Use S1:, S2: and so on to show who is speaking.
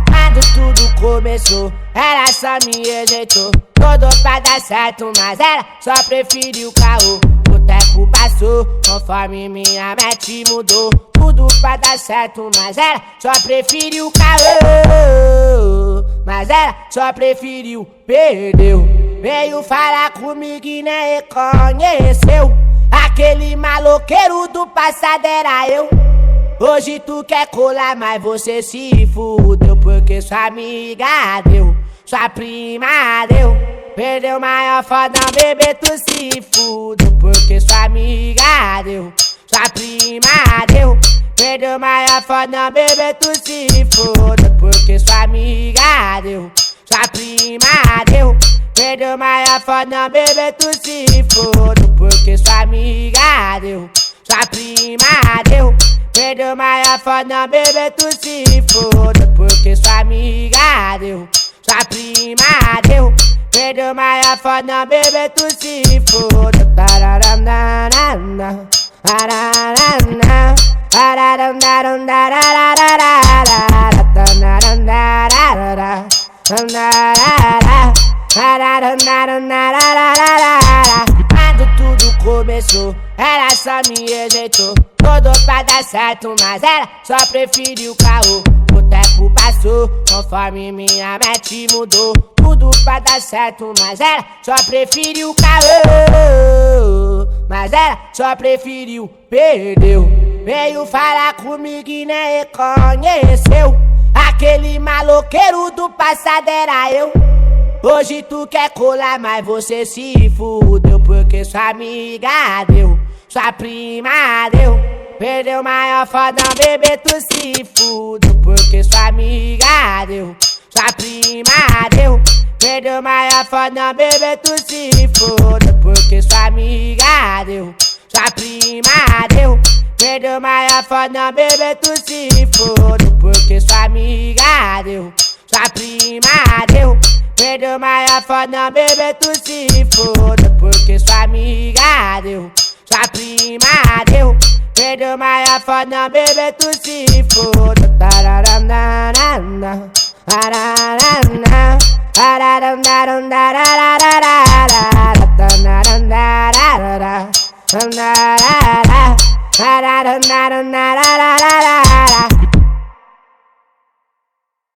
S1: Quando tudo começou, ela só me rejeitou. Todo pra dar certo, mas ela só preferiu caô. O tempo passou, conforme minha mente mudou. Tudo pra dar certo, mas ela só preferiu caô. Mas ela só preferiu, perdeu. Veio falar comigo e nem reconheceu. Aquele maloqueiro do passado era eu. Hoje tu quer colar, mas você se fudeu. Porque sua amiga deu, sua prima deu. Perdeu maior fodão, bebê, tu se fudeu. Porque sua amiga deu, sua prima deu. Perdeu maior fodão, bebê, tu se fudeu. Porque sua amiga deu, sua prima deu. Perdeu maior fodão, bebê, tu se fudeu. Porque sua amiga deu, sua prima deu. Perdeu maior fodão, bebê, tu se fudeu. Porque sua amiga deu, sua prima deu. Perdeu maior fodão, bebê, tu se fudeu. Quando tudo começou, ela só me rejeitou. Todo pra dar certo, mas ela só preferiu caô. O tempo passou, conforme minha mente mudou. Tudo pra dar certo, mas ela só preferiu caô. Mas ela só preferiu, perdeu. Veio falar comigo e nem reconheceu. Aquele maloqueiro do passado era eu. Hoje tu quer colar, mas você se fudeu. Porque sua amiga deu, sua prima deu. Perdeu maior fodão, bebê, tu se fudeu. Porque sua amiga deu, sua prima deu. Perdeu maior fodão, bebê, tu se fudeu. Porque sua amiga deu, sua prima deu. Perdeu maior fodão, bebê, tu se fudeu. Porque sua amiga deu, sua prima deu. Perdeu maior fodão, bebê, tu se fudeu. Porque sua amiga deu, sua prima deu. Perdeu maior fodão, bebê, tu se fudeu.